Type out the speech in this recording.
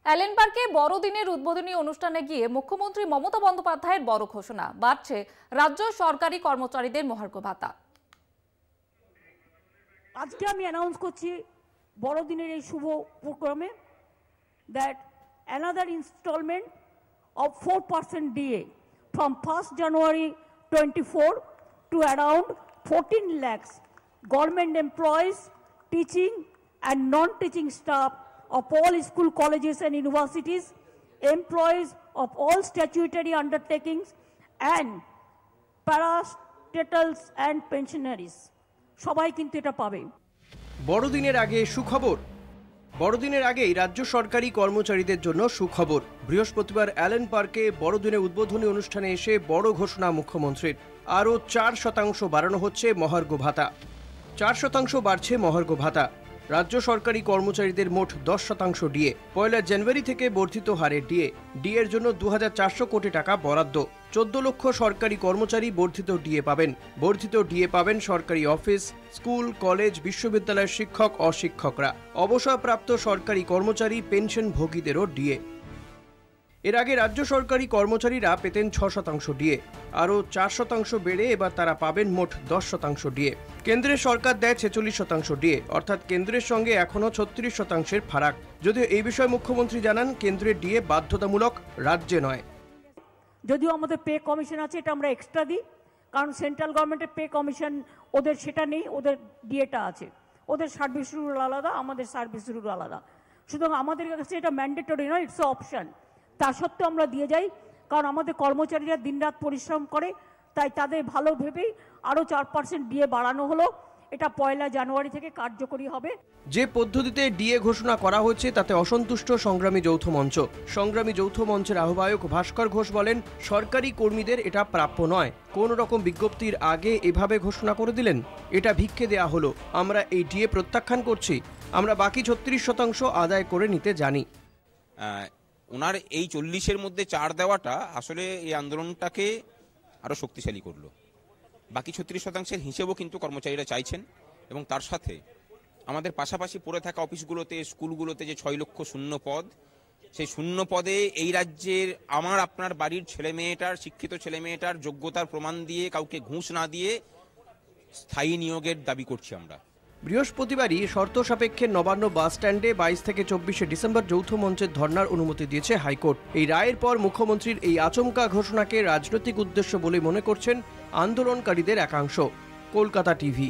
Allen পার্কে বড়দিনের উদ্বোধনী অনুষ্ঠানে গিয়ে মুখ্যমন্ত্রী মমতা বন্দ্যোপাধ্যায়ের বড় ঘোষণা, বাড়ছে রাজ্য সরকারি কর্মচারীদের মহার্ঘ ভাতা। আজকে আমি অ্যানাউন্স করছি বড়দিনের এই শুভ প্রোগ্রামে that another installment of 4% DA from 1st January 24 to around 14 lakhs government employees, teaching and non-teaching staff of all school colleges and universities, employees of all statutory undertakings and parastatals and pensionaries সবাই কিন্তু এটা পাবে। বড়দিনের আগে সুখবর। বড়দিনের আগেই রাজ্য সরকারি কর্মচারীদের জন্য সুখবর। বৃহস্পতিবার অ্যালেন পার্কে বড়দিনের উদ্বোধনী অনুষ্ঠানে এসে বড় ঘোষণা মুখ্যমন্ত্রীর। আরও 4% বাড়ানো হচ্ছে মহার্ঘ ভাতা। 4% বাড়ছে মহার্ঘ ভাতা। রাজ্য সরকারি কর্মচারীদের মোট 10% ডিএ। 1 জানুয়ারি থেকে বর্ধিত হারে ডিএর জন্য 2400 কোটি টাকা বরাদ্দ। 14 লক্ষ সরকারি কর্মচারী বর্ধিত ডিএ পাবেন। বর্ধিত ডিএ পাবেন সরকারি অফিস, স্কুল, কলেজ, বিশ্ববিদ্যালয়ের শিক্ষক, অশিক্ষকরা। অবসরপ্রাপ্ত সরকারি কর্মচারী, পেনশনভোগীদেরও ডিএ। এর আগে রাজ্য সরকারি কর্মচারীরা পেতেন 6% ডিএ। আরও 4% বেড়ে এবার তারা পাবেন মোট 10% ডিএ। কেন্দ্রের সরকার দেয় 46% ডিএ, অর্থাৎ কেন্দ্রের সঙ্গে এখনও 36%-এর ফারাক। যদিও এই বিষয়ে মুখ্যমন্ত্রী জানান, কেন্দ্রের ডিএ বাধ্যতামূলক, রাজ্যে নয়। যদিও আমাদের পে কমিশন আছে, এটা আমরা এক্সট্রা দিই, কারণ সেন্ট্রাল গভর্নমেন্টের পে কমিশন ওদের সেটা নেই, ওদের ডিএটা আছে। ওদের সার্ভিস রুল আলাদা, আমাদের সার্ভিস রুল আলাদা। সুতরাং আমাদের কাছে এটা ম্যান্ডেটরি নয়, ইটস অপশন। তা সত্ত্বেও আমরা দিয়ে যাই, কারণ আমাদের কর্মচারীরা দিনরাত পরিশ্রম করে, তাই তাদের ভালো ভেবেই আরও 4% ডিএ বাড়ানো হলো। এটা 1 জানুয়ারি থেকে কার্যকরী হবে। যে পদ্ধতিতে ডিএ ঘোষণা করা হচ্ছে তাতে অসন্তুষ্ট সংগ্রামী যৌথ মঞ্চ। সংগ্রামী যৌথ মঞ্চের আহ্বায়ক ভাস্কর ঘোষ বলেন, সরকারি কর্মীদের এটা প্রাপ্য নয়। কোন রকম বিজ্ঞপ্তির আগে এভাবে ঘোষণা করে দিলেন, এটা ভিক্ষে দেয়া হলো। আমরা এই ডিএ প্রত্যাখ্যান করছি। আমরা বাকি 36% আদায় করে নিতে জানি। ওনার এই 40-এর মধ্যে 4 দেওয়াটা আসলে এই আন্দোলনটাকে আরো শক্তিশালী করলো। বাকি 36%-এর হিসেবও কিন্তু কর্মচারীরা চাইছেন, এবং তার সাথে আমাদের পাশাপাশি পড়ে থাকা অফিসগুলোতে, স্কুলগুলোতে যে 6 লক্ষ শূন্য পদ, সেই শূন্য পদে এই রাজ্যের আমার আপনার বাড়ির ছেলেমেয়েটার, শিক্ষিত ছেলেমেয়েটার যোগ্যতার প্রমাণ দিয়ে, কাউকে ঘুষ না দিয়ে স্থায়ী নিয়োগের দাবি করছি আমরা। বৃহস্পতিবারই শর্ত সাপেক্ষে নবান্ন বাস স্ট্যান্ডে 22 থেকে 24 ডিসেম্বর যৌথ মঞ্চের ধর্নার অনুমতি দিয়েছে হাইকোর্ট। এই রায়ের পর মুখ্যমন্ত্রীর এই আচমকা ঘোষণাকে রাজনৈতিক উদ্দেশ্য বলে মনে করছেন আন্দোলনকারীদের একাংশ। কলকাতা টিভি।